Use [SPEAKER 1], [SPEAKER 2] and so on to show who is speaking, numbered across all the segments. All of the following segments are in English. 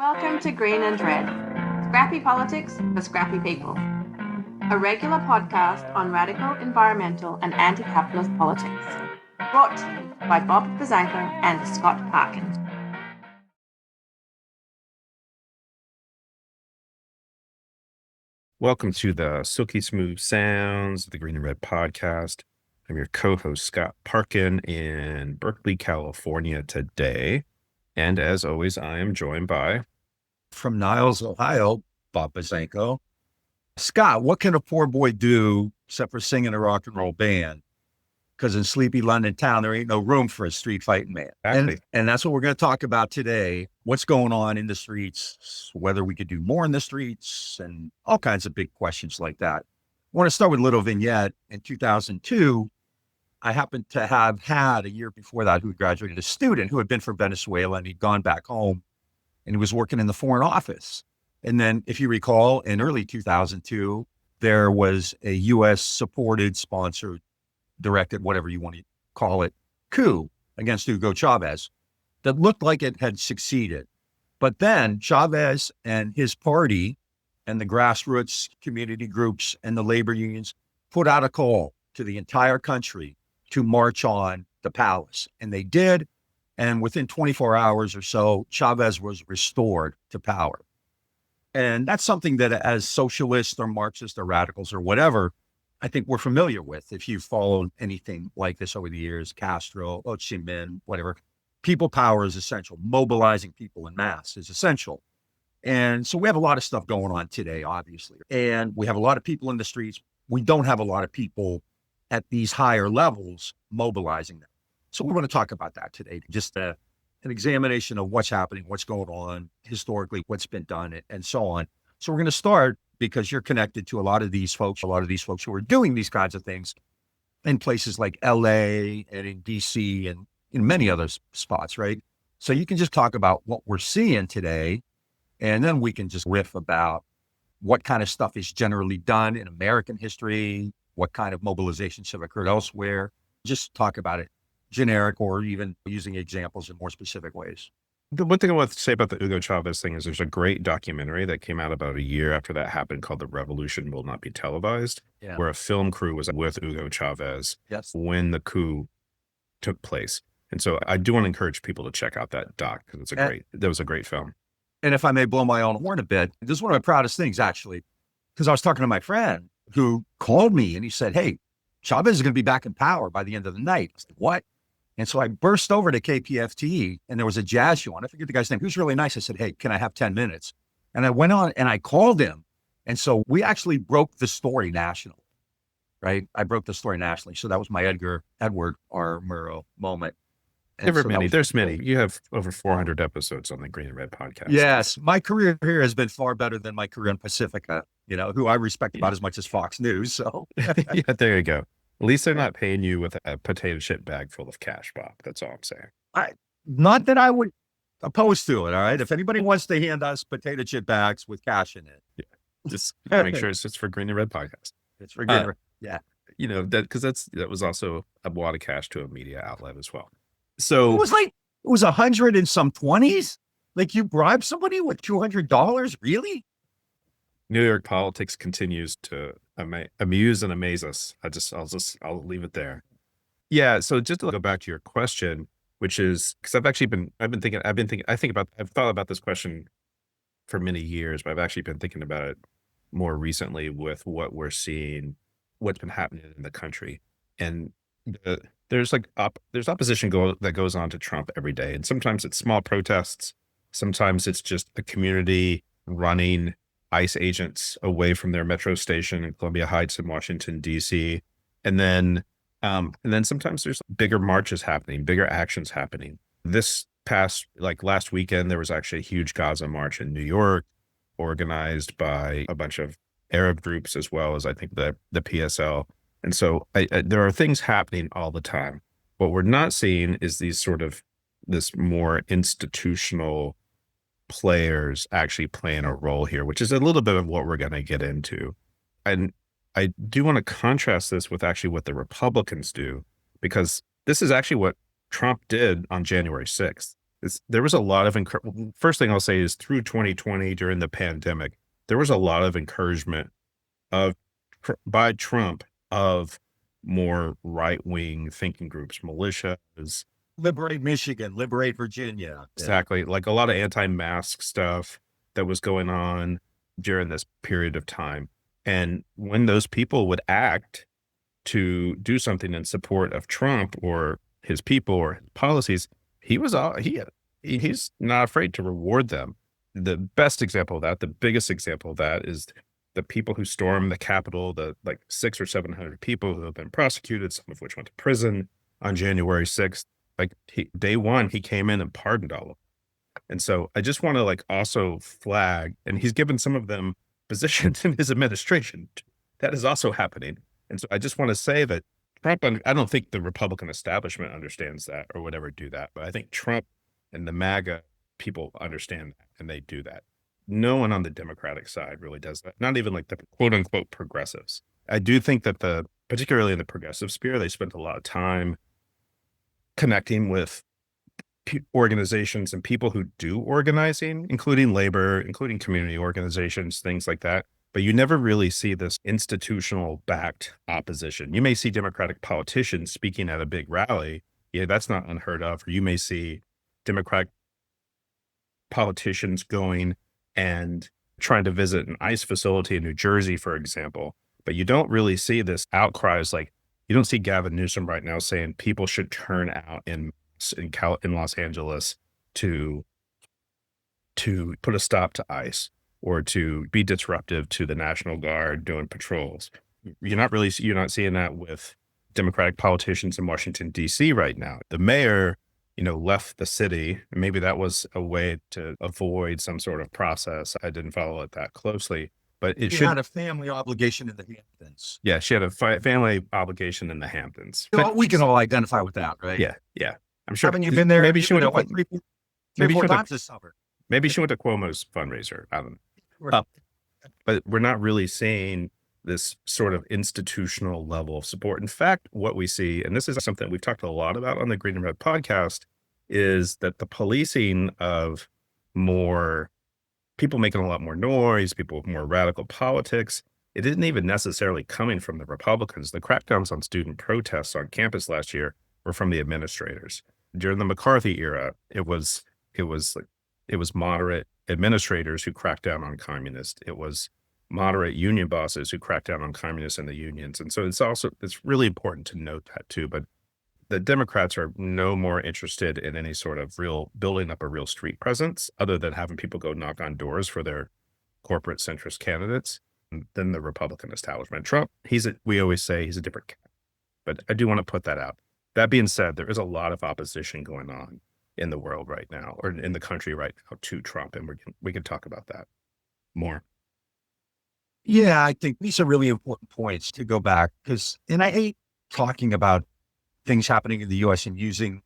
[SPEAKER 1] Welcome to Green and Red, Scrappy Politics for Scrappy People, a regular podcast on radical environmental and anti-capitalist politics, brought to you by Bob Bazanko and Scott Parkin.
[SPEAKER 2] Welcome to the silky smooth sounds of the Green and Red podcast. I'm your co-host, Scott Parkin, in Berkeley, California today. And as always, I am joined by...
[SPEAKER 3] From Niles, Ohio, Bob Bazanko. Scott, what can a poor boy do except for sing in a rock and roll band? Because in sleepy London town, there ain't no room for a street fighting man.
[SPEAKER 2] Exactly.
[SPEAKER 3] And that's what we're going to talk about today. What's going on in the streets, whether we could do more in the streets, and all kinds of big questions like that. I want to start with a little vignette. In 2002, I happened to have had a year before that who had graduated, a student who had been from Venezuela, and he'd gone back home and he was working in the Foreign Office. And then, if you recall, in early 2002, there was a U.S. supported, sponsored, directed, whatever you want to call it, coup against Hugo Chavez that looked like it had succeeded. But then Chavez and his party and the grassroots community groups and the labor unions put out a call to the entire country to march on the palace. And they did. And within 24 hours or so, Chavez was restored to power. And that's something that as socialists or Marxists or radicals or whatever, I think we're familiar with. If you've followed anything like this over the years, Castro, Ho Chi Minh, whatever, people power is essential. Mobilizing people en masse is essential. And so we have a lot of stuff going on today, obviously. And we have a lot of people in the streets. We don't have a lot of people at these higher levels mobilizing them. So we're going to talk about that today, just an examination of what's happening, what's going on historically, what's been done, and so on. So we're going to start because you're connected to a lot of these folks who are doing these kinds of things in places like LA and in DC and in many other spots, right? So you can just talk about what we're seeing today, and then we can just riff about what kind of stuff is generally done in American history, what kind of mobilizations have occurred elsewhere, just talk about it generic or even using examples in more specific ways.
[SPEAKER 2] The one thing I want to say about the Hugo Chavez thing is there's a great documentary that came out about a year after that happened called The Revolution Will Not Be Televised, where a film crew was with Hugo Chavez when the coup took place. And so I do want to encourage people to check out that doc because that was a great film.
[SPEAKER 3] And if I may blow my own horn a bit, this is one of my proudest things, actually, because I was talking to my friend who called me and he said, "Hey, Chavez is going to be back in power by the end of the night." I said, "What?" And so I burst over to KPFT and there was a jazz show on. I forget the guy's name. He was really nice. I said, "Hey, can I have 10 minutes? And I went on and I called him. And so we actually broke the story nationally, right? I broke the story nationally. So that was my Edward R. Murrow moment.
[SPEAKER 2] There's many. You have over 400 episodes on the Green and Red podcast.
[SPEAKER 3] Yes. My career here has been far better than my career in Pacifica, who I respect about as much as Fox News. So
[SPEAKER 2] yeah, there you go. At least they're not paying you with a potato chip bag full of cash, Bob. That's all I'm saying.
[SPEAKER 3] Not that I would oppose to it, all right? If anybody wants to hand us potato chip bags with cash in it.
[SPEAKER 2] Yeah. Just make sure it's for Green and Red podcast.
[SPEAKER 3] It's for Green and Red. Yeah.
[SPEAKER 2] Because that was also a lot of cash to a media outlet as well. So
[SPEAKER 3] it was 100 and some 20s? Like you bribed somebody with $200? Really?
[SPEAKER 2] New York politics continues to amuse and amaze us. I'll leave it there. Yeah. So just to go back to your question, which is because I've thought about this question for many years, but I've actually been thinking about it more recently with what we're seeing, what's been happening in the country. And there's opposition that goes on to Trump every day. And sometimes it's small protests. Sometimes it's just a community running ICE agents away from their metro station in Columbia Heights in Washington, D.C. And then sometimes there's bigger marches happening, bigger actions happening. This past, last weekend, there was actually a huge Gaza march in New York, organized by a bunch of Arab groups, as well as I think the PSL. And so there are things happening all the time. What we're not seeing is this more institutional players actually playing a role here, which is a little bit of what we're going to get into. And I do want to contrast this with actually what the Republicans do, because this is actually what Trump did on January 6th. there was a lot of first thing I'll say is through 2020 during the pandemic, there was a lot of encouragement of by Trump of more right-wing thinking groups, militias.
[SPEAKER 3] Liberate Michigan, liberate Virginia.
[SPEAKER 2] Exactly. Like a lot of anti-mask stuff that was going on during this period of time. And when those people would act to do something in support of Trump or his people or his policies, he's not afraid to reward them. The best example of that, the biggest example of that is the people who stormed the Capitol, the like 600 or 700 people who have been prosecuted, some of which went to prison on January 6th. Like day one, he came in and pardoned all of them. And so I just want to like also flag, and he's given some of them positions in his administration. That is also happening. And so I just want to say that Trump, I don't think the Republican establishment understands that or would ever do that. But I think Trump and the MAGA people understand that and they do that. No one on the Democratic side really does that. Not even like the quote unquote progressives. I do think that particularly in the progressive sphere, they spent a lot of time connecting with organizations and people who do organizing, including labor, including community organizations, things like that. But you never really see this institutional backed opposition. You may see Democratic politicians speaking at a big rally. Yeah, that's not unheard of. Or you may see Democratic politicians going and trying to visit an ICE facility in New Jersey, for example. But you don't really see this outcries. Like you don't see Gavin Newsom right now saying people should turn out in Los Angeles to put a stop to ICE or to be disruptive to the National Guard doing patrols. You're not seeing that with Democratic politicians in Washington, D.C. right now. The mayor, left the city. Maybe that was a way to avoid some sort of process. I didn't follow it that closely, but she
[SPEAKER 3] had a family obligation in the Hamptons.
[SPEAKER 2] Yeah, she had a family obligation in the Hamptons.
[SPEAKER 3] But we can all identify with that, right?
[SPEAKER 2] Yeah. I'm sure.
[SPEAKER 3] Haven't you been there?
[SPEAKER 2] Maybe she went
[SPEAKER 3] three, four times this summer.
[SPEAKER 2] Maybe she went to Cuomo's fundraiser. I don't know.
[SPEAKER 3] Right.
[SPEAKER 2] But we're not really seeing this sort of institutional level of support. In fact, what we see, and this is something we've talked a lot about on the Green and Red podcast, is that the policing of more people making a lot more noise, people with more radical politics, it isn't even necessarily coming from the Republicans. The crackdowns on student protests on campus last year were from the administrators. During the McCarthy era, it was moderate administrators who cracked down on communists. It was moderate union bosses who cracked down on communists and the unions. And so it's really important to note that too. But the Democrats are no more interested in any sort of building up a real street presence other than having people go knock on doors for their corporate centrist candidates than the Republican establishment. Trump, we always say he's a different cat, but I do want to put that out. That being said, there is a lot of opposition going on in the world right now, or in the country right now, to Trump, and we can talk about that more.
[SPEAKER 3] Yeah, I think these are really important points to go back and I hate talking about things happening in the U.S. and using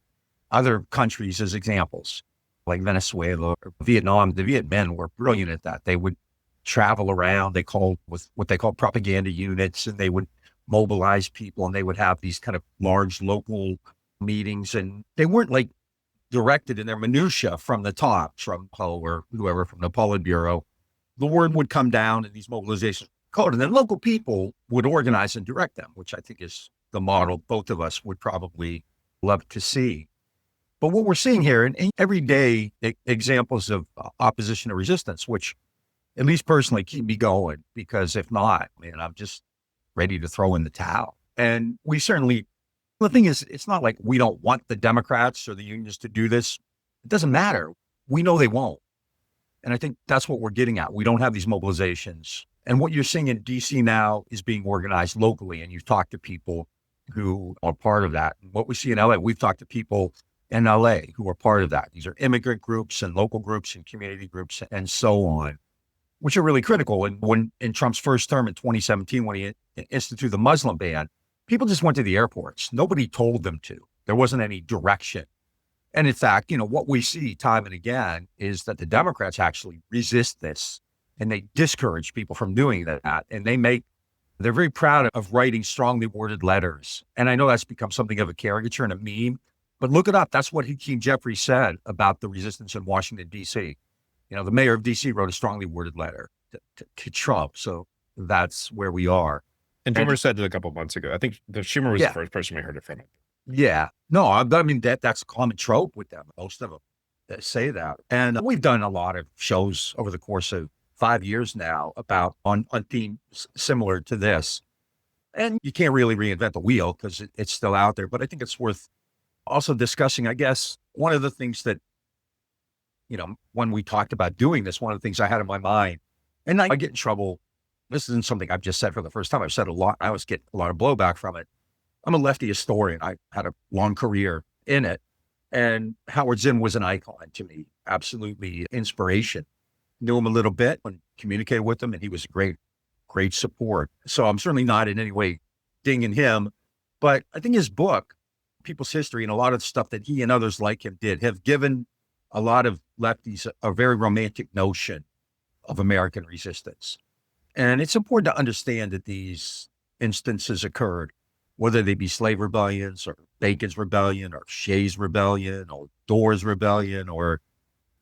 [SPEAKER 3] other countries as examples, like Venezuela or Vietnam. The Viet Minh were brilliant at that. They would travel around. They called with what they called propaganda units, and they would mobilize people, and they would have these kind of large local meetings, and they weren't like directed in their minutia from the top, Trump or whoever from the Politburo. The word would come down and these mobilizations code, and then local people would organize and direct them, which I think is the model both of us would probably love to see. But what we're seeing here, and everyday examples of opposition and resistance, which at least personally keep me going, because if not, man, I'm just ready to throw in the towel. And we certainly, the thing is, it's not like we don't want the Democrats or the unions to do this. It doesn't matter. We know they won't. And I think that's what we're getting at. We don't have these mobilizations. And what you're seeing in DC now is being organized locally. And you've talked to people who are part of that. And what we see in LA, we've talked to people in LA who are part of that. These are immigrant groups and local groups and community groups and so on, which are really critical. And when in Trump's first term in 2017, when he instituted the Muslim ban, people just went to the airports. Nobody told them to. There wasn't any direction. And in fact, what we see time and again is that the Democrats actually resist this, and they discourage people from doing that. And they're very proud of writing strongly worded letters. And I know that's become something of a caricature and a meme, But look it up. That's what Hakeem Jeffries said about the resistance in Washington, D.C. The mayor of D.C. wrote a strongly worded letter to Trump. So that's where we are.
[SPEAKER 2] And Schumer said it a couple months ago. I think Schumer was the first person we heard it from.
[SPEAKER 3] Yeah. No, I mean, that's a common trope with them. Most of them that say that. And we've done a lot of shows over the course of 5 years now about on themes similar to this. And you can't really reinvent the wheel because it's still out there. But I think it's worth also discussing, I guess, one of the things that, when we talked about doing this, one of the things I had in my mind, and I get in trouble. This isn't something I've just said for the first time. I've said a lot. I always get a lot of blowback from it. I'm a lefty historian. I had a long career in it. And Howard Zinn was an icon to me, absolutely inspiration. Knew him a little bit and communicated with him, and he was a great support. So I'm certainly not in any way dinging him, but I think his book, People's History, and a lot of the stuff that he and others like him did have given a lot of lefties a very romantic notion of American resistance. And it's important to understand that these instances occurred, whether they be slave rebellions or Bacon's Rebellion or Shays' Rebellion or Dorr's Rebellion or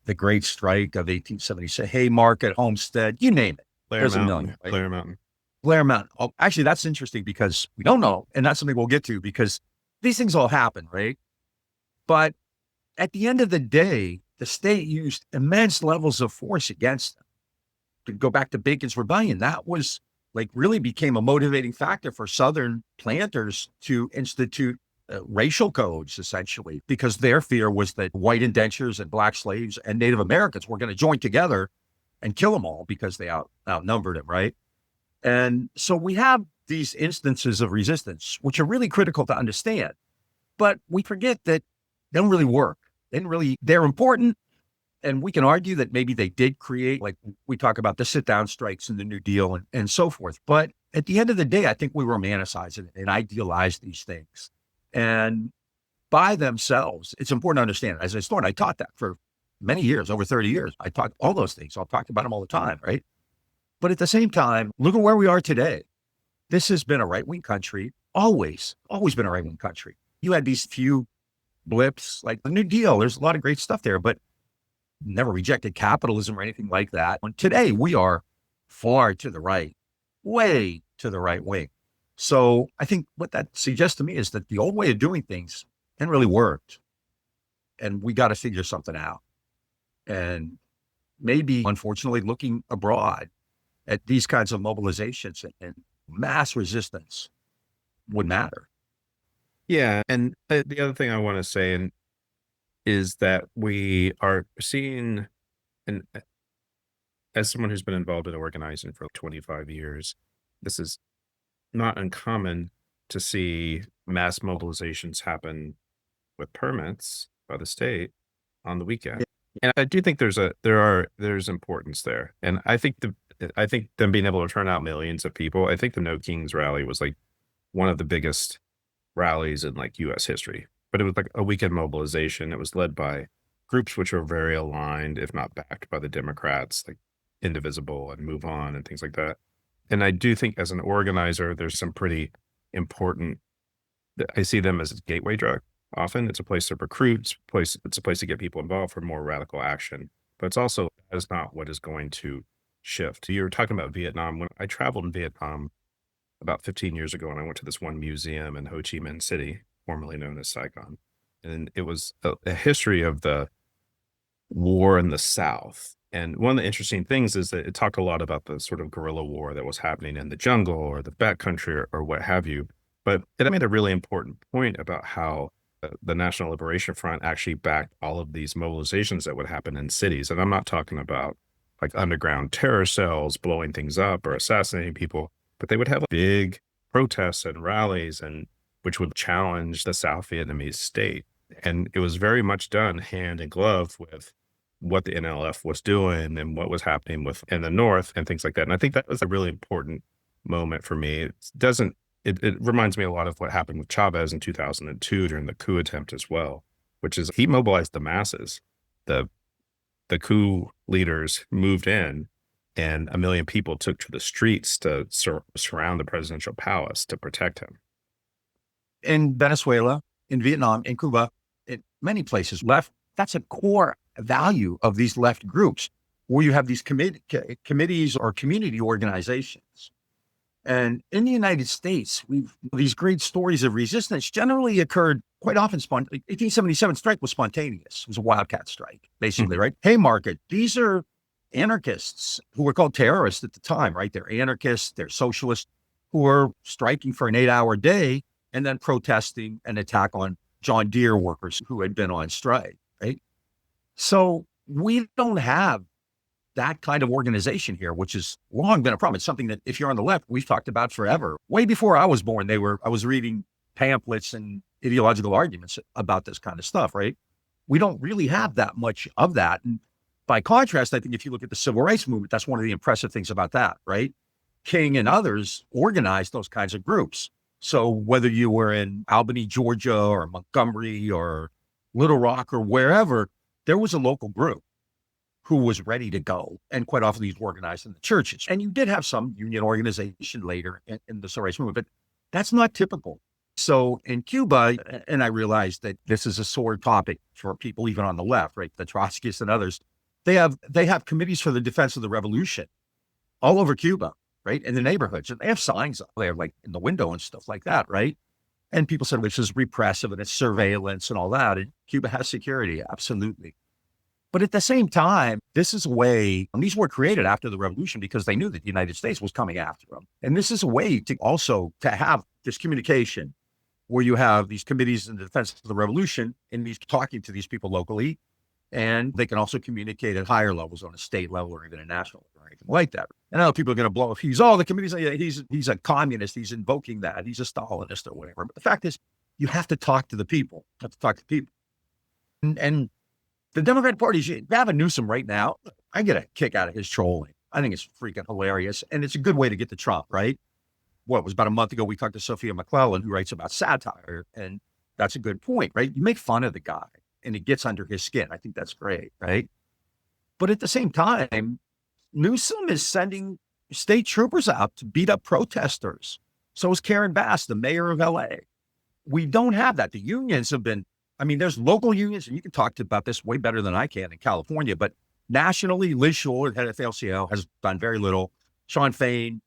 [SPEAKER 3] the Great Strike of 1876, Haymarket, Homestead, you name it. There's a million. Right? Blair Mountain. Oh, actually, that's interesting because we don't know. And that's something we'll get to because these things all happen, right? But at the end of the day, the state used immense levels of force against them. To go back to Bacon's Rebellion, that was really became a motivating factor for Southern planters to institute racial codes, essentially, because their fear was that white indentures and black slaves and Native Americans were going to join together and kill them all because they outnumbered them, right? And so we have these instances of resistance, which are really critical to understand, but we forget that they don't really work. They're important. And we can argue that maybe they did create, like we talk about the sit-down strikes and the New Deal and so forth. But at the end of the day, I think we romanticize it and idealize these things. And by themselves, it's important to understand. As a historian, I taught that for many years, over 30 years. I taught all those things. I'll talk about them all the time, right? But at the same time, look at where we are today. This has been a right-wing country, always been a right-wing country. You had these few blips, like the New Deal. There's a lot of great stuff there, but never rejected capitalism or anything like that. And today we are far to the right, way to the right wing. So I think what that suggests to me is that the old way of doing things hadn't really worked. And we got to figure something out. And maybe, unfortunately, looking abroad at these kinds of mobilizations and mass resistance would matter.
[SPEAKER 2] Yeah. And the other thing I want to say is that we are seeing, and as someone who's been involved in organizing for 25 years, this is not uncommon to see mass mobilizations happen with permits by the state on the weekend. And I do think there's importance there. And I think them being able to turn out millions of people, I think the No Kings rally was like one of the biggest rallies in US history. But it was like a weekend mobilization. It was led by groups which are very aligned, if not backed by the Democrats, like Indivisible and Move On and things like that. And I do think as an organizer, there's some pretty important, I see them as a gateway drug. Often it's a place to recruit, it's a place to get people involved for more radical action. But it's also, that is not what is going to shift. You were talking about Vietnam. When I traveled in Vietnam about 15 years ago, and I went to this one museum in Ho Chi Minh City, formerly known as Saigon. And it was a history of the war in the South. And one of the interesting things is that it talked a lot about the sort of guerrilla war that was happening in the jungle or the backcountry or what have you. But it made a really important point about how the National Liberation Front actually backed all of these mobilizations that would happen in cities. And I'm not talking about like underground terror cells blowing things up or assassinating people, but they would have big protests and rallies which would challenge the South Vietnamese state. And it was very much done hand in glove with what the NLF was doing and what was happening in the North and things like that. And I think that was a really important moment for me. It reminds me a lot of what happened with Chavez in 2002 during the coup attempt as well, which is he mobilized the masses. The coup leaders moved in and 1 million people took to the streets to surround the presidential palace to protect him.
[SPEAKER 3] In Venezuela, in Vietnam, in Cuba, many places left, that's a core value of these left groups, where you have these committees or community organizations. And in the United States, these great stories of resistance generally occurred quite often. 1877 strike was spontaneous. It was a wildcat strike, basically, right? Haymarket. These are anarchists who were called terrorists at the time, right? They're anarchists, they're socialists who are striking for an 8-hour day and then protesting an attack on John Deere workers who had been on strike, right? So we don't have that kind of organization here, which has long been a problem. It's something that if you're on the left, we've talked about forever. Way before I was born, I was reading pamphlets and ideological arguments about this kind of stuff, right? We don't really have that much of that. And by contrast, I think if you look at the civil rights movement, that's one of the impressive things about that, right? King and others organized those kinds of groups. So whether you were in Albany, Georgia, or Montgomery, or Little Rock, or wherever, there was a local group who was ready to go. And quite often these were organized in the churches. And you did have some union organization later in the civil rights movement, but that's not typical. So in Cuba, and I realize that this is a sore topic for people even on the left, right? The Trotskyists and others, they have committees for the defense of the revolution all over Cuba, right? In the neighborhoods. And they have signs up there, like in the window and stuff like that, right? And people said, this is repressive and it's surveillance and all that. And Cuba has security, absolutely. But at the same time, this is a way, and these were created after the revolution because they knew that the United States was coming after them. And this is a way to also to have this communication where you have these committees in the defense of the revolution and these talking to these people locally. And they can also communicate at higher levels on a state level or even a national level or anything like that. And I know people are going to blow up. The committees, he's a communist. He's invoking that. He's a Stalinist or whatever. But the fact is, you have to talk to the people. You have to talk to people. And the Democratic Party, Gavin Newsom right now, I get a kick out of his trolling. I think it's freaking hilarious. And it's a good way to get to Trump, right? What was about a month ago, we talked to Sophia McClellan, who writes about satire. And that's a good point, right? You make fun of the guy and it gets under his skin. I think that's great, right? But at the same time, Newsom is sending state troopers out to beat up protesters. So is Karen Bass, the mayor of LA. We don't have that. The unions have been, there's local unions, and you can talk about this way better than I can in California, but nationally, Liz Shuler, head of AFL-CIO, has done very little. Shawn Fain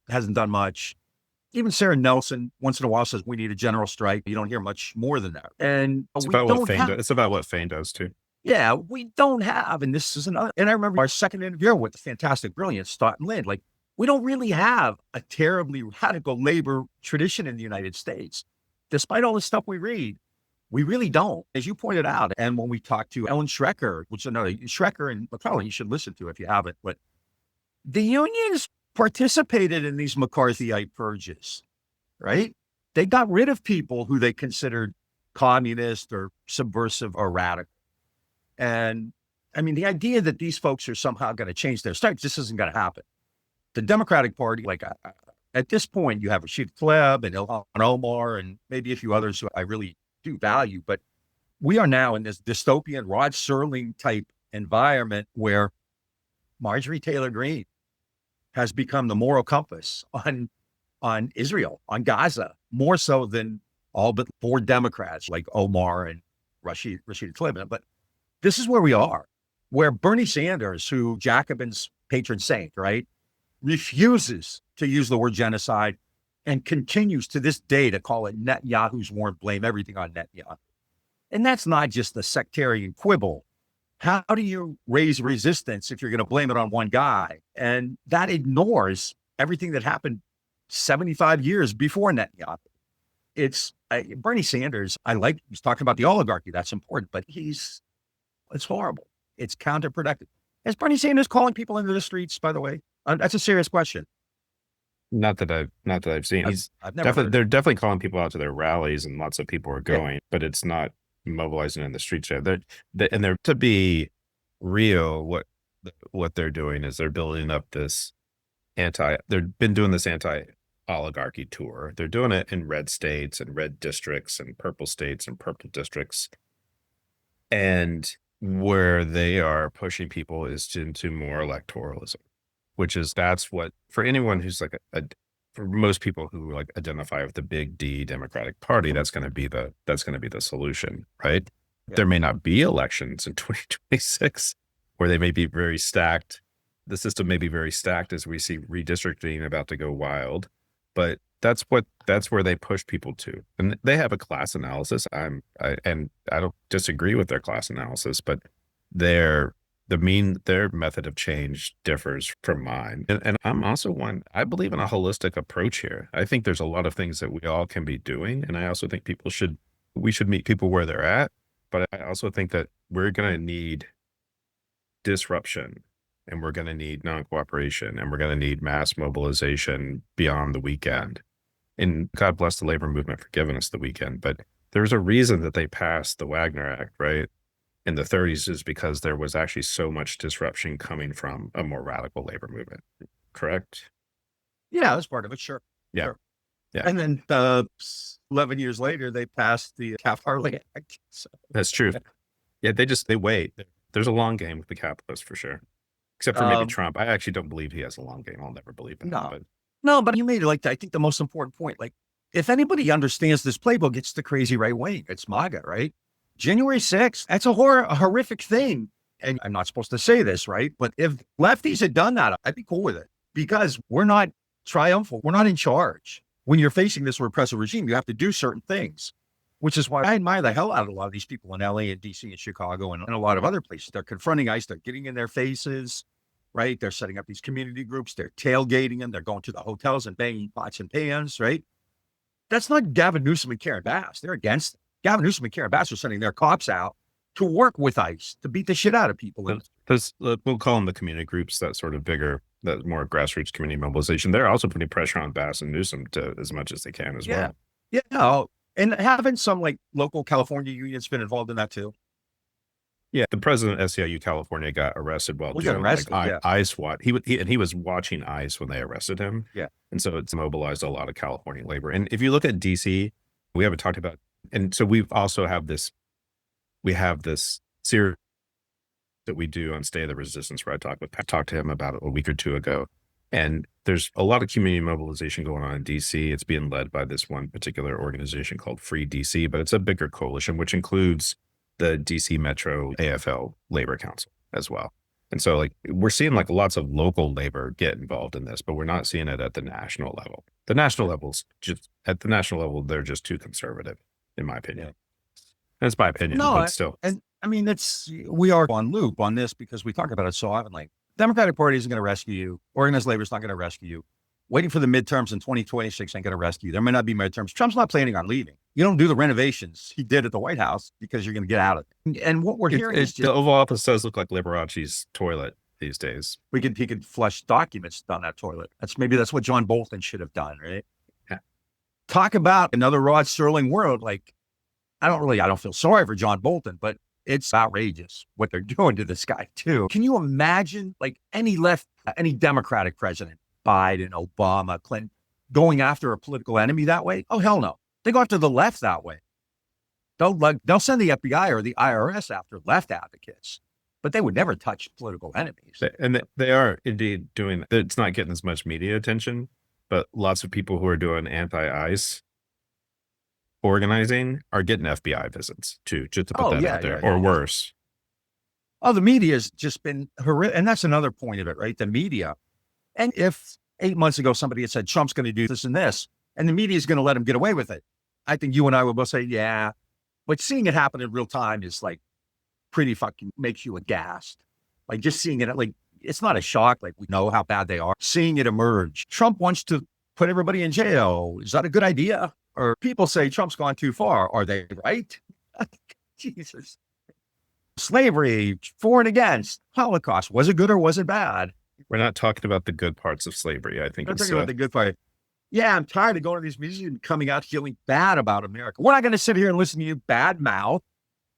[SPEAKER 3] hasn't done much. Even Sarah Nelson once in a while says we need a general strike. You don't hear much more than that. And
[SPEAKER 2] it's about what Fain does too.
[SPEAKER 3] Yeah, we don't have, and this is another, and I remember our second interview with the fantastic, brilliant Stott and Lind, we don't really have a terribly radical labor tradition in the United States. Despite all the stuff we read, we really don't, as you pointed out. And when we talked to Ellen Schrecker, which is another, Schrecker and McClellan, you should listen to if you haven't, but the unions participated in these McCarthyite purges, right? They got rid of people who they considered communist or subversive or radical. And the idea that these folks are somehow going to change their stripes, this isn't going to happen. The Democratic Party, at this point, you have Rashid Tlaib and Ilhan Omar and maybe a few others who I really do value, but we are now in this dystopian Rod Serling type environment where Marjorie Taylor Greene has become the moral compass on Israel, on Gaza, more so than all but 4 Democrats like Omar and Rashid Tlaib. But this is where we are, where Bernie Sanders, who Jacobin's patron saint, right, refuses to use the word genocide and continues to this day to call it Netanyahu's war and blame everything on Netanyahu. And that's not just a sectarian quibble. How do you raise resistance if you're going to blame it on one guy? And that ignores everything that happened 75 years before Netanyahu. It's Bernie Sanders. He's talking about the oligarchy. That's important, but it's horrible. It's counterproductive. Is Bernie Sanders calling people into the streets, by the way? That's a serious question.
[SPEAKER 2] Not that I've seen. They're definitely calling people out to their rallies, and lots of people are going, but it's not mobilizing in the streets yet. They're to be real. What they're doing is they're building up this they've been doing this anti-oligarchy tour. They're doing it in red states and red districts and purple states and purple districts. And where they are pushing people is into more electoralism, that's what, for anyone who's for most people who identify with the big D Democratic Party, that's going to be the solution, right? there may not be elections in 2026, or they may be very stacked. The system may be very stacked as we see redistricting about to go wild, but that's where they push people to. And they have a class analysis. I don't disagree with their class analysis, but their method of change differs from mine. And I'm also I believe in a holistic approach here. I think there's a lot of things that we all can be doing. And I also think we should meet people where they're at. But I also think that we're going to need disruption, and we're going to need non-cooperation, and we're going to need mass mobilization beyond the weekend. And God bless the labor movement for giving us the weekend. But there's a reason that they passed the Wagner Act, right? In the 30s is because there was actually so much disruption coming from a more radical labor movement. Correct?
[SPEAKER 3] Yeah, that's part of it. Sure.
[SPEAKER 2] Yeah.
[SPEAKER 3] Sure.
[SPEAKER 2] Yeah.
[SPEAKER 3] And then 11 years later, they passed the Taft-Hartley Act. So.
[SPEAKER 2] That's true. Yeah, they wait. There's a long game with the capitalists for sure. Except for maybe Trump. I actually don't believe he has a long game. I'll never believe that.
[SPEAKER 3] But you made I think the most important point. Like, if anybody understands this playbook, it's the crazy right wing. It's MAGA, right? January 6th, that's a horrific thing. And I'm not supposed to say this, right? But if lefties had done that, I'd be cool with it, because we're not triumphal. We're not in charge. When you're facing this repressive regime, you have to do certain things, which is why I admire the hell out of a lot of these people in LA and DC and Chicago and a lot of other places. They're confronting ICE. They're getting in their faces, right? They're setting up these community groups. They're tailgating them. They're going to the hotels and banging pots and pans, right? That's not Gavin Newsom and Karen Bass. They're against it. Gavin Newsom and Karen Bass are sending their cops out to work with ICE to beat the shit out of people.
[SPEAKER 2] We'll call them the community groups, that sort of bigger, that more grassroots community mobilization. They're also putting pressure on Bass and Newsom to as much as they can as well.
[SPEAKER 3] Yeah. And haven't some local California unions been involved in that too?
[SPEAKER 2] Yeah, the president of SEIU California got arrested while doing ICE watch. He was watching ICE when they arrested him.
[SPEAKER 3] Yeah,
[SPEAKER 2] and so it's mobilized a lot of California labor. And if you look at DC, we haven't talked about, and so we have this series that we do on State of the Resistance, where I talked to him about it a week or two ago. And there's a lot of community mobilization going on in DC. It's being led by this one particular organization called Free DC, but it's a bigger coalition, which includes the DC Metro AFL Labor Council as well. And so we're seeing lots of local labor get involved in this, but we're not seeing it at the national level. The national level, they're just too conservative, in my opinion. That's my opinion, but still.
[SPEAKER 3] And I mean, we are on loop on this because we talk about it so often. Democratic Party isn't going to rescue you. Organized labor is not going to rescue you. Waiting for the midterms in 2026 ain't going to rescue you. There may not be midterms. Trump's not planning on leaving. You don't do the renovations he did at the White House because you're going to get out of it. And what we're hearing is
[SPEAKER 2] the Oval Office does look like Liberace's toilet these days.
[SPEAKER 3] He could flush documents down that toilet. That's what John Bolton should have done, right?
[SPEAKER 2] Yeah.
[SPEAKER 3] Talk about another Rod Serling world. I don't feel sorry for John Bolton, but it's outrageous what they're doing to this guy too. Can you imagine any Democratic president, Biden, Obama, Clinton, going after a political enemy that way? Oh, hell no. They go after the left that way. They'll send the FBI or the IRS after left advocates, but they would never touch political enemies.
[SPEAKER 2] And they are indeed doing, it's not getting as much media attention, but lots of people who are doing anti-ICE organizing are getting FBI visits too, just to put that out there, or worse.
[SPEAKER 3] Oh, the media has just been horrific. And that's another point of it, right? The media. And if 8 months ago, somebody had said, Trump's going to do this and this, and the media is going to let him get away with it, I think you and I would both say, yeah. But seeing it happen in real time is pretty fucking makes you aghast. Just seeing it, it's not a shock. We know how bad they are. Seeing it emerge. Trump wants to put everybody in jail. Is that a good idea? Or people say Trump's gone too far. Are they right? Jesus. Slavery, for and against, Holocaust. Was it good or was it bad?
[SPEAKER 2] We're not talking about the good parts of slavery, I think.
[SPEAKER 3] I'm talking about the good part. Yeah, I'm tired of going to these meetings and coming out feeling bad about America. We're not going to sit here and listen to you badmouth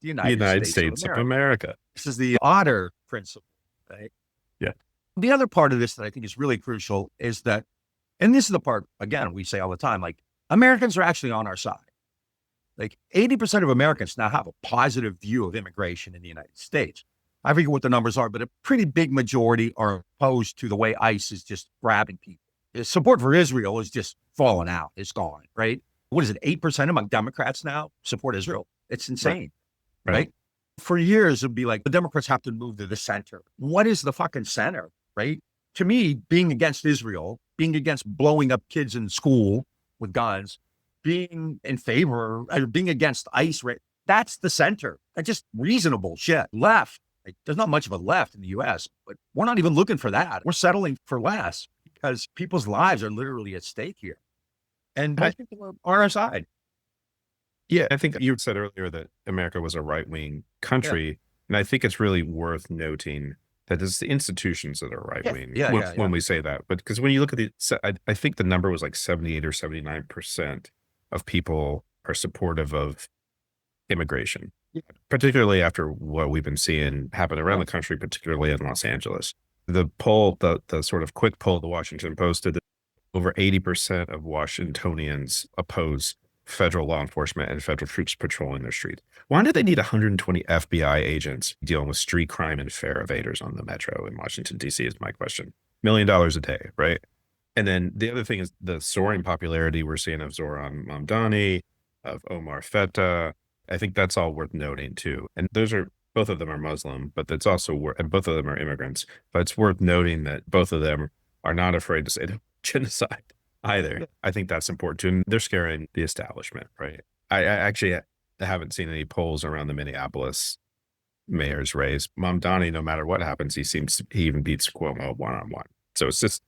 [SPEAKER 3] the United States of America. This is the Otter principle, right?
[SPEAKER 2] Yeah.
[SPEAKER 3] The other part of this that I think is really crucial is that, and this is the part, again, we say all the time, Americans are actually on our side. 80% of Americans now have a positive view of immigration in the United States. I forget what the numbers are, but a pretty big majority are opposed to the way ICE is just grabbing people. Support for Israel is just falling out. It's gone, right? What is it? 8% among Democrats now support Israel. It's insane, right? For years, it'd be like the Democrats have to move to the center. What is the fucking center, right? To me, being against Israel, being against blowing up kids in school with guns, being in favor, being against ICE, right? That's the center. That's just reasonable shit. Left. Like, there's not much of a left in the US, but we're not even looking for that. We're settling for less because people's lives are literally at stake here. And most people are on our side.
[SPEAKER 2] Yeah, I think you said earlier that America was a right-wing country, and I think it's really worth noting that it's the institutions that are right-wing when we say that. But because when you look at I think the number was like 78 or 79% of people are supportive of immigration, particularly after what we've been seeing happen around the country, particularly in Los Angeles. The poll, the sort of quick poll the Washington Post did, that over 80% of Washingtonians oppose federal law enforcement and federal troops patrolling their streets. Why do they need 120 FBI agents dealing with street crime and fare evaders on the metro in Washington, D.C. is my question. $1 million a day, right? And then the other thing is the soaring popularity we're seeing of Zoran Mamdani, of Omar Fetta. I think that's all worth noting too. And both of them are Muslim, but that's also, and both of them are immigrants. But it's worth noting that both of them are not afraid to say genocide either. I think that's important too. And they're scaring the establishment, right? I actually haven't seen any polls around the Minneapolis mayor's race. Mamdani, no matter what happens, he even beats Cuomo one-on-one. So it's just,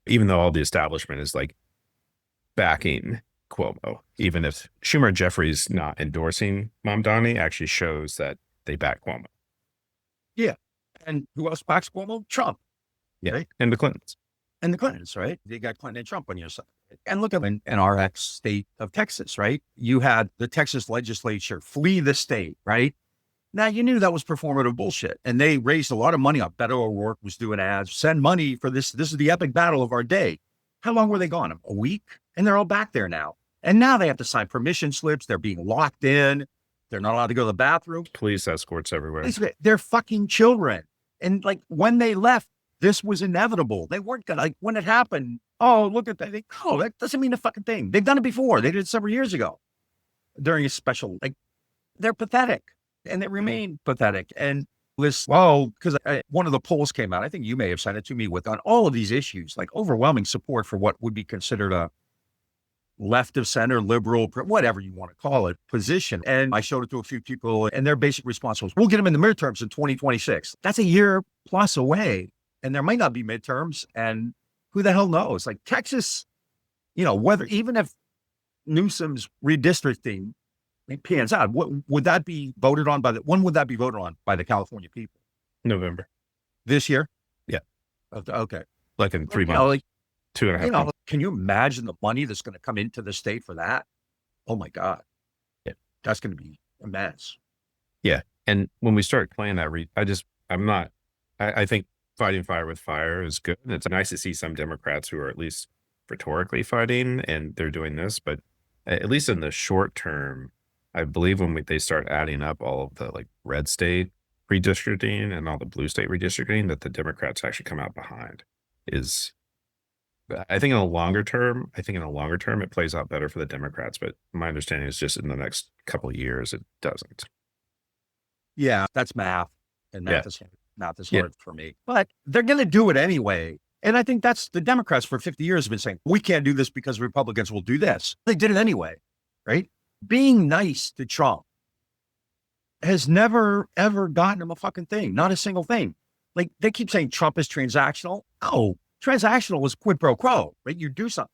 [SPEAKER 2] even though all the establishment is like backing Cuomo, even if Schumer and Jeffries not endorsing Mamdani actually shows that they back Cuomo.
[SPEAKER 3] Yeah. And who else backs Cuomo? Trump.
[SPEAKER 2] Yeah.
[SPEAKER 3] Right?
[SPEAKER 2] And the Clintons.
[SPEAKER 3] And the Clintons, right? They got Clinton and Trump on your side. And look at in our ex state of Texas, right? You had the Texas legislature flee the state, right? Now, you knew that was performative bullshit. And they raised a lot of money up. Beto O'Rourke was doing ads, send money for this. This is the epic battle of our day. How long were they gone? A week? And they're all back there now. And now they have to sign permission slips. They're being locked in. They're not allowed to go to the bathroom.
[SPEAKER 2] Police escorts everywhere.
[SPEAKER 3] They're fucking children. And like when they left, this was inevitable. They weren't gonna, like when it happened, oh, look at that. That doesn't mean a fucking thing. They've done it before. They did it several years ago during a special, like they're pathetic and they remain pathetic. And this, because one of the polls came out, I think you may have sent it to me on all of these issues, like overwhelming support for what would be considered a left of center, liberal, whatever you want to call it, position. And I showed it to a few people and their basic response was, we'll get them in the midterms in 2026. That's a year plus away. And there might not be midterms. And who the hell knows? Like Texas, even if Newsom's redistricting pans out, what would that be voted on when would that be voted on by the California people?
[SPEAKER 2] November.
[SPEAKER 3] This year?
[SPEAKER 2] Yeah.
[SPEAKER 3] Okay.
[SPEAKER 2] Like in 3 months. 2.5 months.
[SPEAKER 3] Can you imagine the money that's going to come into the state for that? Oh my God.
[SPEAKER 2] Yeah.
[SPEAKER 3] That's going to be immense.
[SPEAKER 2] Yeah. And when we start playing that, I think fighting fire with fire is good. And it's nice to see some Democrats who are at least rhetorically fighting and they're doing this, but at least in the short term, I believe when they start adding up all of the like red state redistricting and all the blue state redistricting, that the Democrats actually come out behind I think in the longer term, it plays out better for the Democrats, but my understanding is just in the next couple of years, it doesn't.
[SPEAKER 3] Yeah, that's math. And math is hard for me, but they're going to do it anyway. And I think that's the Democrats for 50 years have been saying, we can't do this because Republicans will do this. They did it anyway, right? Being nice to Trump has never, ever gotten him a fucking thing. Not a single thing. Like they keep saying Trump is transactional. No, transactional was quid pro quo, right? You do something.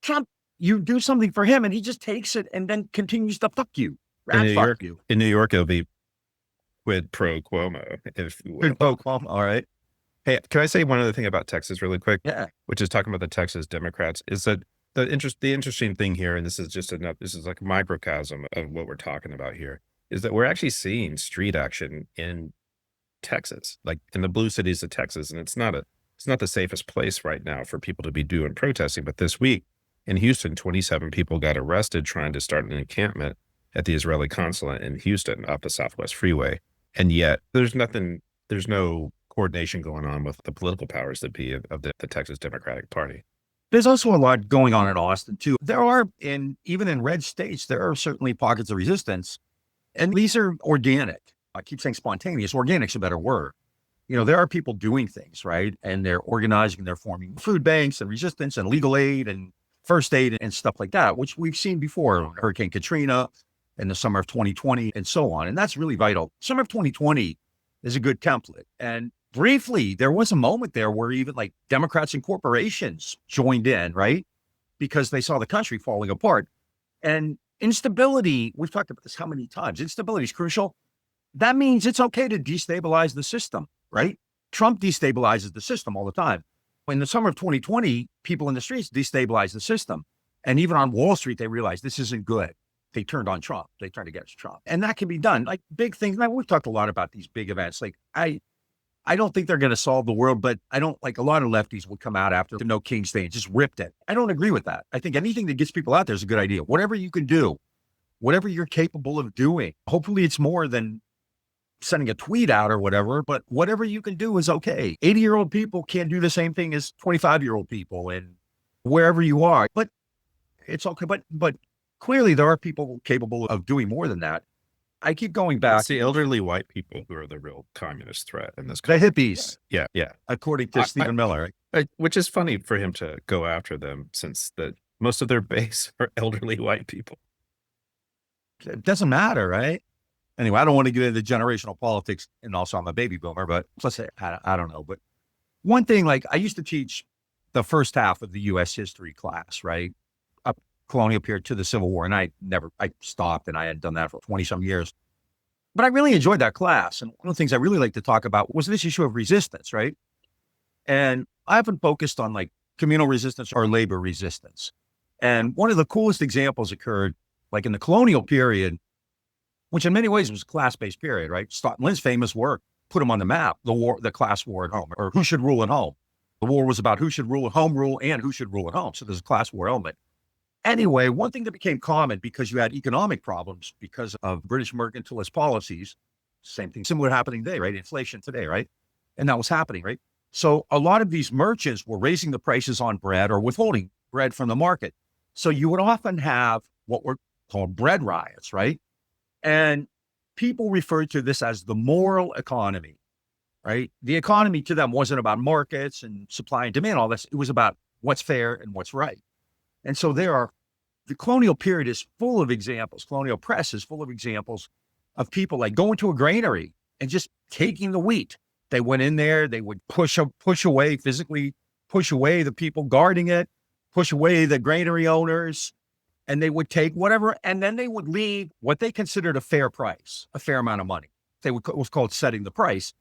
[SPEAKER 3] Trump, you do something for him and he just takes it and then continues to fuck you.
[SPEAKER 2] In New York, it'll be quid pro Cuomo.
[SPEAKER 3] Quid pro Cuomo, all right.
[SPEAKER 2] Hey, can I say one other thing about Texas really quick?
[SPEAKER 3] Yeah.
[SPEAKER 2] Which is talking about the Texas Democrats, is that the interesting thing here, and this is like a microcosm of what we're talking about here, is that we're actually seeing street action in Texas, like in the blue cities of Texas. And it's not the safest place right now for people to be doing protesting. But this week in Houston, 27 people got arrested trying to start an encampment at the Israeli consulate in Houston off the Southwest Freeway. And yet there's no coordination going on with the political powers that be of the Texas Democratic Party.
[SPEAKER 3] There's also a lot going on in Austin too. There are even in red states, there are certainly pockets of resistance, and these are organic. I keep saying spontaneous, organic's a better word. There are people doing things, right? And they're organizing, they're forming food banks and resistance and legal aid and first aid and stuff like that, which we've seen before, Hurricane Katrina in the summer of 2020 and so on. And that's really vital. Summer of 2020 is a good template. And briefly, there was a moment there where even like Democrats and corporations joined in, right? Because they saw the country falling apart. And instability, we've talked about this how many times? Instability is crucial. That means it's okay to destabilize the system, right? Trump destabilizes the system all the time. In the summer of 2020, people in the streets destabilized the system. And even on Wall Street, they realized this isn't good. They turned on Trump. They turned against Trump. And that can be done. Like big things. Now, we've talked a lot about these big events. Like I don't think they're going to solve the world, but I don't like a lot of lefties would come out after the No King's Day and just ripped it. I don't agree with that. I think anything that gets people out there is a good idea. Whatever you can do, whatever you're capable of doing. Hopefully it's more than sending a tweet out or whatever, but whatever you can do is okay. 80-year-old people can't do the same thing as 25-year-old people and wherever you are, but it's okay. But clearly there are people capable of doing more than that. I keep going back.
[SPEAKER 2] It's the elderly white people who are the real communist threat in this
[SPEAKER 3] The
[SPEAKER 2] country.
[SPEAKER 3] hippies,
[SPEAKER 2] Yeah.
[SPEAKER 3] according to Stephen Miller.
[SPEAKER 2] Which is funny for him to go after them since most of their base are elderly white people.
[SPEAKER 3] It doesn't matter, right? Anyway, I don't want to get into generational politics, and also I'm a baby boomer, but let's say, I don't know. But one thing, like I used to teach the first half of the U.S. history class, right? Up colonial period to the Civil War. And I stopped, and I had done that for 20 some years. But I really enjoyed that class. And one of the things I really like to talk about was this issue of resistance, right? And I haven't focused on like communal resistance or labor resistance. And one of the coolest examples occurred like in the colonial period, which in many ways was a class-based period, right? Lynn's famous work put him on the map, the class war at home, or who should rule at home. The war was about who should rule at home rule and who should rule at home. So there's a class war element. Anyway, one thing that became common because you had economic problems because of British mercantilist policies, same thing, similar happening today, right? Inflation today, right? And that was happening, right? So a lot of these merchants were raising the prices on bread or withholding bread from the market. So you would often have what were called bread riots, right? And people referred to this as the moral economy, right? The economy to them wasn't about markets and supply and demand, all this. It was about what's fair and what's right. And so the colonial period is full of examples. Colonial press is full of examples of people like going to a granary and just taking the wheat. They went in there, they would push away, physically push away the people guarding it, push away the granary owners, and they would take whatever, and then they would leave what they considered a fair price, a fair amount of money. It was called setting the price.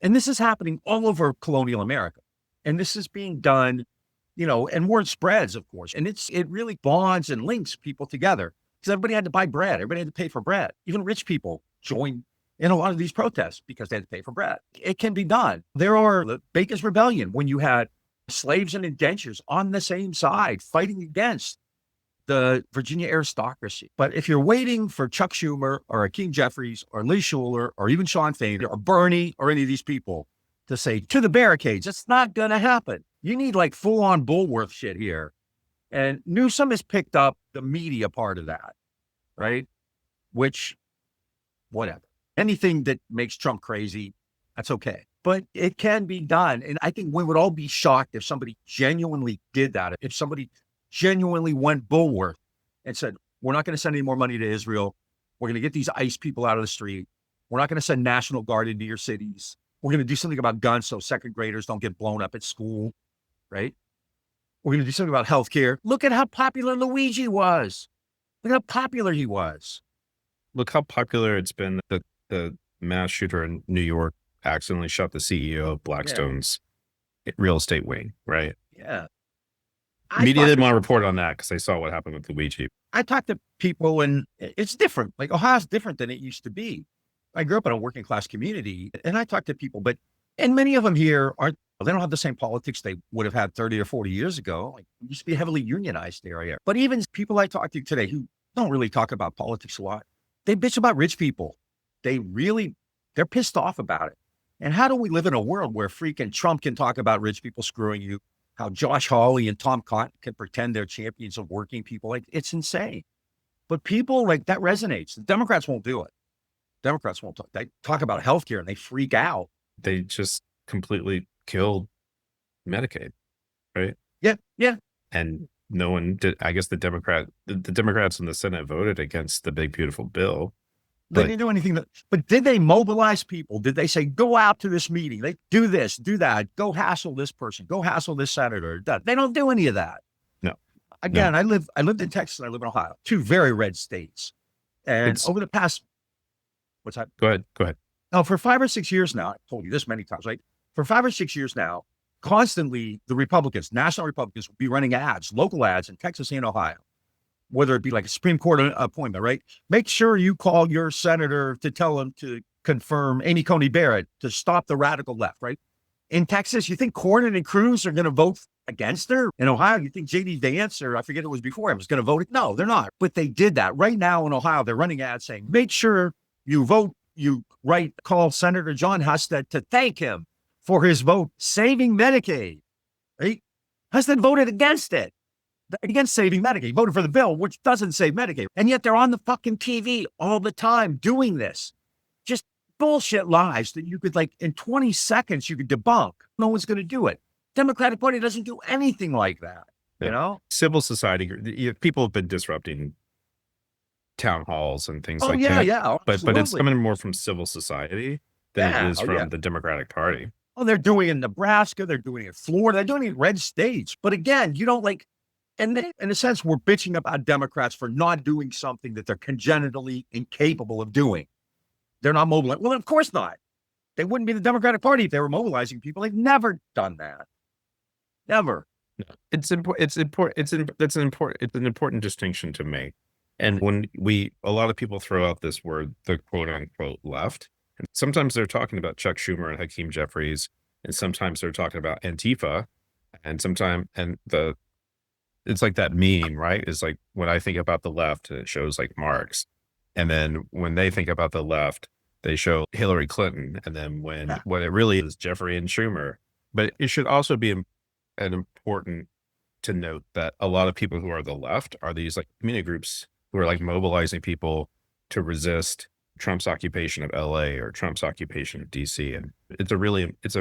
[SPEAKER 3] And this is happening all over colonial America. And this is being done, and word spreads, of course. And it really bonds and links people together because everybody had to buy bread. Everybody had to pay for bread. Even rich people joined in a lot of these protests because they had to pay for bread. It can be done. There are the Bacon's Rebellion when you had slaves and indentures on the same side fighting against the Virginia aristocracy. But if you're waiting for Chuck Schumer or Hakeem Jeffries or Lee Shuler or even Shawn Fain or Bernie or any of these people to say to the barricades, it's not going to happen. You need like full on Bulworth shit here. And Newsom has picked up the media part of that, right? Which, whatever. Anything that makes Trump crazy, that's okay. But it can be done. And I think we would all be shocked if somebody genuinely did that. If somebody genuinely went Bulworth and said, we're not going to send any more money to Israel. We're going to get these ICE people out of the street. We're not going to send National Guard into your cities. We're going to do something about guns so second graders don't get blown up at school, right? We're going to do something about healthcare. Look at how popular Luigi was. Look how popular he was.
[SPEAKER 2] Look how popular it's been. The mass shooter in New York accidentally shot the CEO of Blackstone's real estate wing, right?
[SPEAKER 3] Yeah.
[SPEAKER 2] Media didn't want to report on that because they saw what happened with Luigi.
[SPEAKER 3] I talk to people and it's different. Like Ohio's different than it used to be. I grew up in a working class community and I talk to people, and many of them here they don't have the same politics they would have had 30 or 40 years ago. Like it used to be a heavily unionized area. But even people I talk to today who don't really talk about politics a lot, they bitch about rich people. They're pissed off about it. And how do we live in a world where freaking Trump can talk about rich people screwing you? How Josh Hawley and Tom Cotton can pretend they're champions of working people. Like, it's insane. But people, like, that resonates. The Democrats won't do it. Democrats won't talk. They talk about healthcare and they freak out.
[SPEAKER 2] They just completely killed Medicaid, right?
[SPEAKER 3] Yeah, yeah.
[SPEAKER 2] And no one did. I guess the Democrats in the Senate voted against the big beautiful bill.
[SPEAKER 3] They
[SPEAKER 2] But
[SPEAKER 3] didn't do anything. But did they mobilize people? Did they say, go out to this meeting? They do this, do that. Go hassle this person. Go hassle this senator. They don't do any of that.
[SPEAKER 2] no,
[SPEAKER 3] Again, I lived in Texas and I live in Ohio, two very red states. And
[SPEAKER 2] It's-
[SPEAKER 3] over the past, what's that?
[SPEAKER 2] go ahead.
[SPEAKER 3] Now, for 5 or 6 years now, I've told you this many times, right? For 5 or 6 years now, constantly the Republicans, national Republicans, will be running ads, local ads in Texas and Ohio, whether it be like a Supreme Court appointment, right? Make sure you call your senator to tell them to confirm Amy Coney Barrett to stop the radical left, right? In Texas, you think Cornyn and Cruz are going to vote against her? In Ohio, you think JD Vance, or I forget it was before him, was going to vote? No, they're not. But they did that. Right now in Ohio, they're running ads saying, make sure you vote, call Senator John Husted to thank him for his vote saving Medicaid. Right? Husted voted against it. Against saving Medicaid. He voted for the bill, which doesn't save Medicaid. And yet they're on the fucking TV all the time doing this. Just bullshit lies that you could, like, in 20 seconds, you could debunk. No one's going to do it. Democratic Party doesn't do anything like that.
[SPEAKER 2] Yeah.
[SPEAKER 3] You know?
[SPEAKER 2] Civil society, people have been disrupting town halls and things like
[SPEAKER 3] yeah,
[SPEAKER 2] that.
[SPEAKER 3] yeah.
[SPEAKER 2] But it's
[SPEAKER 3] absolutely.
[SPEAKER 2] coming more from civil society than
[SPEAKER 3] Yeah,
[SPEAKER 2] it is
[SPEAKER 3] oh,
[SPEAKER 2] from
[SPEAKER 3] yeah.
[SPEAKER 2] the Democratic Party.
[SPEAKER 3] Oh, they're doing it in Nebraska. They're doing it in Florida. They're doing it in red states. But again, you don't like, and they, in a sense, we're bitching about Democrats for not doing something that they're congenitally incapable of doing. They're not mobilizing. Well, of course not. They wouldn't be the Democratic Party if they were mobilizing people. They've never done that. Never.
[SPEAKER 2] No, it's an important distinction to make. And when a lot of people throw out this word, the quote unquote left, and sometimes they're talking about Chuck Schumer and Hakeem Jeffries, and sometimes they're talking about Antifa, and it's like that meme, right? It's like when I think about the left, it shows like Marx. And then when they think about the left, they show Hillary Clinton. And then when it really is Jeffrey and Schumer. But it should also be an important to note that a lot of people who are the left are these like community groups who are like mobilizing people to resist Trump's occupation of LA or Trump's occupation of DC. And it's a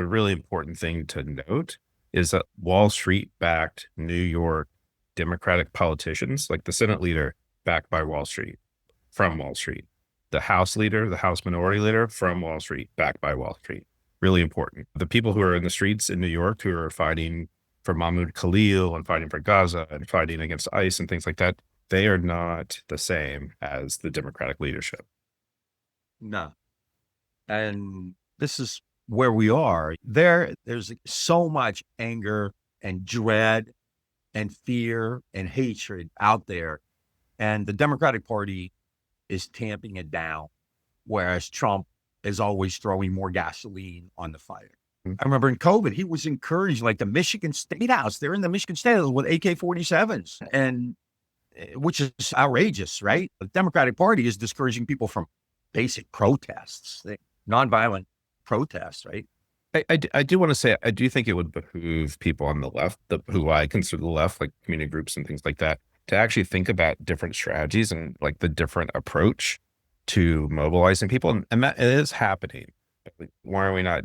[SPEAKER 2] really important thing to note is that Wall Street backed New York Democratic politicians, like the Senate leader backed by Wall Street, from Wall Street, the House leader, the House minority leader from Wall Street, backed by Wall Street. Really important. The people who are in the streets in New York who are fighting for Mahmoud Khalil and fighting for Gaza and fighting against ICE and things like that, they are not the same as the Democratic leadership.
[SPEAKER 3] No. And this is where we are. There's so much anger and dread and fear and hatred out there. And the Democratic Party is tamping it down, whereas Trump is always throwing more gasoline on the fire. I remember in COVID, he was encouraged, like the Michigan State House, they're in the Michigan State House with AK-47s, and which is outrageous, right? The Democratic Party is discouraging people from basic protests, nonviolent protests, right?
[SPEAKER 2] I do want to say, I do think it would behoove people on the left, who I consider the left, like community groups and things like that, to actually think about different strategies and like the different approach to mobilizing people. And that it is happening. Why are we not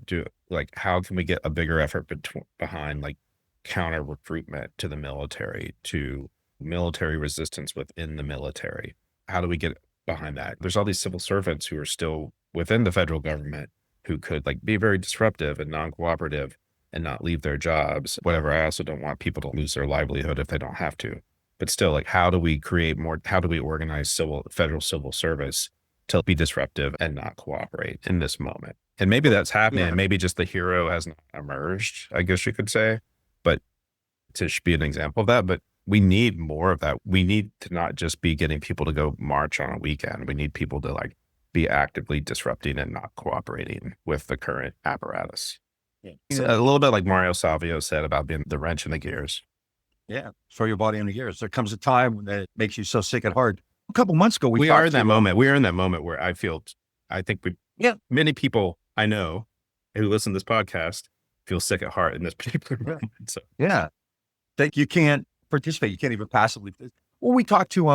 [SPEAKER 2] how can we get a bigger effort behind like counter recruitment to the military, to military resistance within the military? How do we get behind that? There's all these civil servants who are still within the federal government who could like be very disruptive and non-cooperative and not leave their jobs, whatever. I also don't want people to lose their livelihood if they don't have to. But still, like, how do we organize federal civil service to be disruptive and not cooperate in this moment? And maybe that's happening.
[SPEAKER 3] Yeah.
[SPEAKER 2] Maybe just the hero hasn't emerged, I guess you could say, but to be an example of that. But we need more of that. We need to not just be getting people to go march on a weekend. We need people to like be actively disrupting and not cooperating with the current apparatus.
[SPEAKER 3] Yeah.
[SPEAKER 2] So a little bit like Mario Savio said about being the wrench in the gears.
[SPEAKER 3] Yeah. Throw your body in the gears. There comes a time when that makes you so sick at heart. A couple months ago,
[SPEAKER 2] We are in that moment. We are in that moment where I think many people I know who listen to this podcast feel sick at heart in this particular moment. So
[SPEAKER 3] Yeah. That you can't participate. You can't even passively. Well, we talked to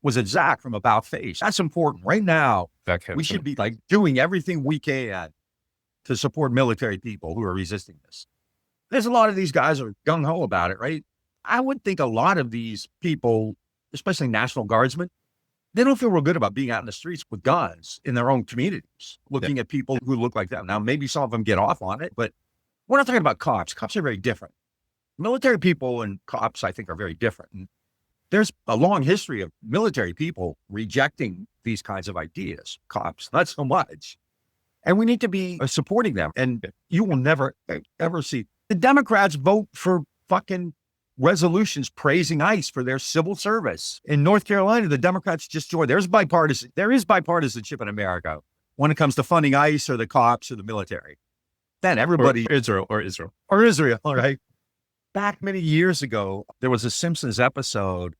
[SPEAKER 3] was a Zach from About Face. That's important. Right now, we should be like doing everything we can to support military people who are resisting this. There's a lot of these guys are gung-ho about it, right? I would think a lot of these people, especially National Guardsmen, they don't feel real good about being out in the streets with guns in their own communities, looking at people who look like that. Now, maybe some of them get off on it, but we're not talking about cops. Cops are very different. Military people and cops, I think, are very different. And there's a long history of military people rejecting these kinds of ideas. Cops, not so much. And we need to be supporting them. And you will never, ever see the Democrats vote for fucking resolutions praising ICE for their civil service. In North Carolina, the Democrats just joined. There is bipartisanship in America when it comes to funding ICE or the cops or the military. Then everybody...
[SPEAKER 2] Or Israel.
[SPEAKER 3] All right. Back many years ago, there was a Simpsons episode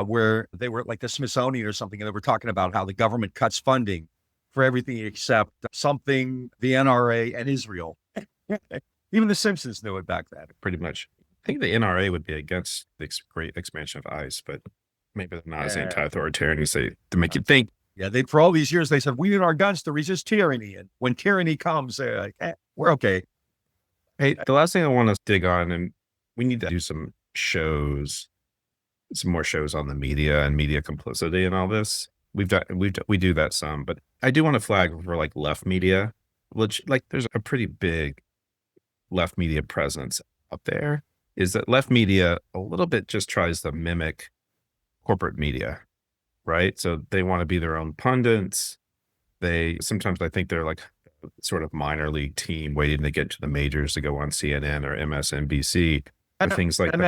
[SPEAKER 3] where they were like the Smithsonian or something, and they were talking about how the government cuts funding for everything except something, the NRA and Israel. Even the Simpsons knew it back then.
[SPEAKER 2] Pretty much. I think the NRA would be against the great expansion of ICE, but maybe they're not as anti-authoritarian as they to make you think.
[SPEAKER 3] Yeah, for all these years, they said, we need our guns to resist tyranny. And when tyranny comes, they're like, we're okay.
[SPEAKER 2] Hey, the last thing I want to dig on, and we need to do some more shows on the media and media complicity and all this. We do that some, but I do want to flag for like left media, which like there's a pretty big left media presence up there. Is that left media a little bit just tries to mimic corporate media, right? So they want to be their own pundits. Sometimes I think they're like sort of minor league team waiting to get to the majors to go on CNN or MSNBC or things like
[SPEAKER 3] that.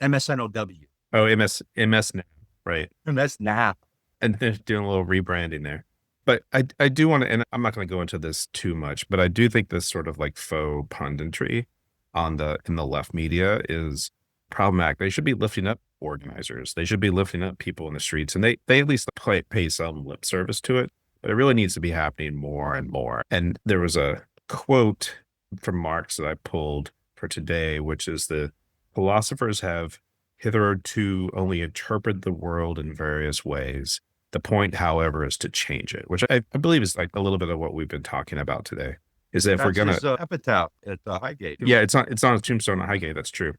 [SPEAKER 3] MSNOW.
[SPEAKER 2] Oh, MS now, right?
[SPEAKER 3] MS now.
[SPEAKER 2] And they're doing a little rebranding there. But I do want to, and I'm not going to go into this too much, but I do think this sort of like faux punditry in the left media is problematic. They should be lifting up organizers. They should be lifting up people in the streets, and they at least pay some lip service to it. But it really needs to be happening more and more. And there was a quote from Marx that I pulled for today, which is the philosophers have hitherto only interpreted the world in various ways. The point, however, is to change it, which I believe is like a little bit of what we've been talking about today. Is that if we're going
[SPEAKER 3] to epitaph at the Highgate.
[SPEAKER 2] Yeah, it's not a tombstone at Highgate. That's true.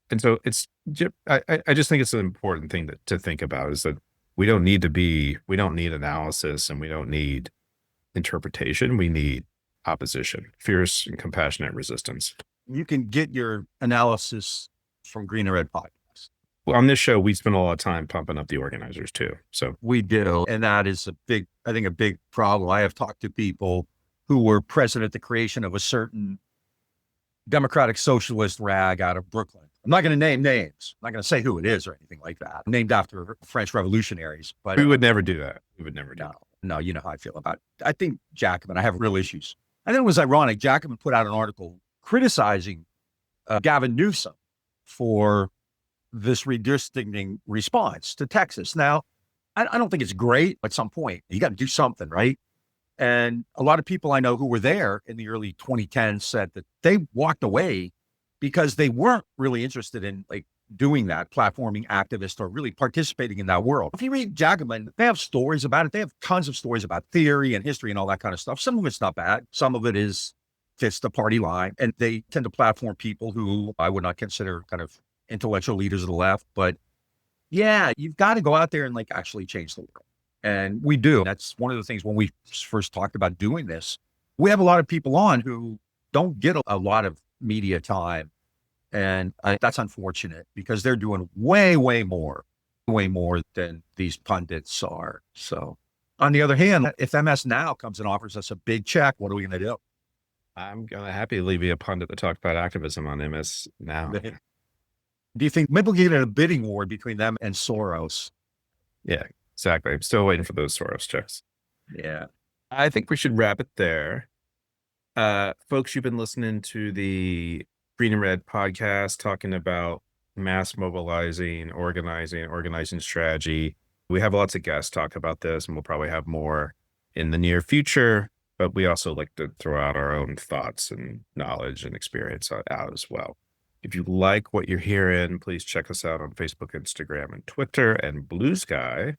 [SPEAKER 2] And so I just think it's an important thing to think about is that we don't need analysis and we don't need interpretation. We need opposition, fierce and compassionate resistance.
[SPEAKER 3] You can get your analysis from Green and Red Podcast.
[SPEAKER 2] Well, on this show, we spend a lot of time pumping up the organizers too. So
[SPEAKER 3] we do. And that is a big problem. I have talked to people who were present at the creation of a certain democratic socialist rag out of Brooklyn. I'm not going to name names. I'm not going to say who it is or anything like that. Named after French revolutionaries. But
[SPEAKER 2] we would never do that. We would never do that.
[SPEAKER 3] No, you know how I feel about it. I think Jacobin, I have real issues. I think it was ironic. Jacobin put out an article criticizing Gavin Newsom for this redistricting response to Texas. Now, I don't think it's great at some point. You got to do something, right? And a lot of people I know who were there in the early 2010s said that they walked away because they weren't really interested in like doing that, platforming activists or really participating in that world. If you read Jacobin, they have stories about it. They have tons of stories about theory and history and all that kind of stuff. Some of it's not bad. Some of it fits the party line. And they tend to platform people who I would not consider kind of intellectual leaders of the left. But yeah, you've got to go out there and like actually change the world. And we do. That's one of the things when we first talked about doing this. We have a lot of people on who don't get a lot of media time. And that's unfortunate because they're doing way more than these pundits are. So on the other hand, if MS Now comes and offers us a big check, what are we going to do?
[SPEAKER 2] I'm going to happily be a pundit that talks about activism on MS Now.
[SPEAKER 3] Do you think maybe we'll get a bidding war between them and Soros?
[SPEAKER 2] Yeah, exactly. I'm still waiting for those Soros checks.
[SPEAKER 3] Yeah.
[SPEAKER 2] I think we should wrap it there. Folks, you've been listening to the Green and Red podcast talking about mass mobilizing, organizing strategy. We have lots of guests talk about this, and we'll probably have more in the near future, but we also like to throw out our own thoughts and knowledge and experience out as well. If If you like what you're hearing, please check us out on Facebook, Instagram, and Twitter, and Blue Sky.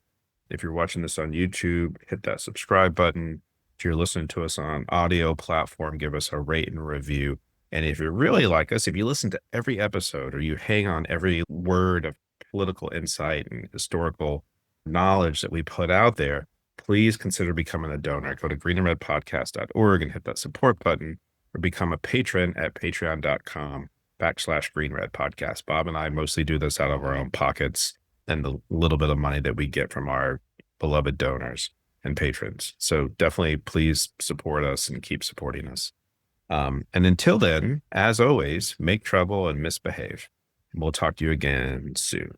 [SPEAKER 2] If you're watching this on YouTube, hit that subscribe button. If you're listening to us on audio platform, give us a rate and review. And if you really like us, if you listen to every episode or you hang on every word of political insight and historical knowledge that we put out there, please consider becoming a donor. Go to greenandredpodcast.org and hit that support button, or become a patron at patreon.com/greenredpodcast. Bob and I mostly do this out of our own pockets and the little bit of money that we get from our beloved donors and patrons. So definitely please support us and keep supporting us. And until then, as always, make trouble and misbehave. We'll talk to you again soon.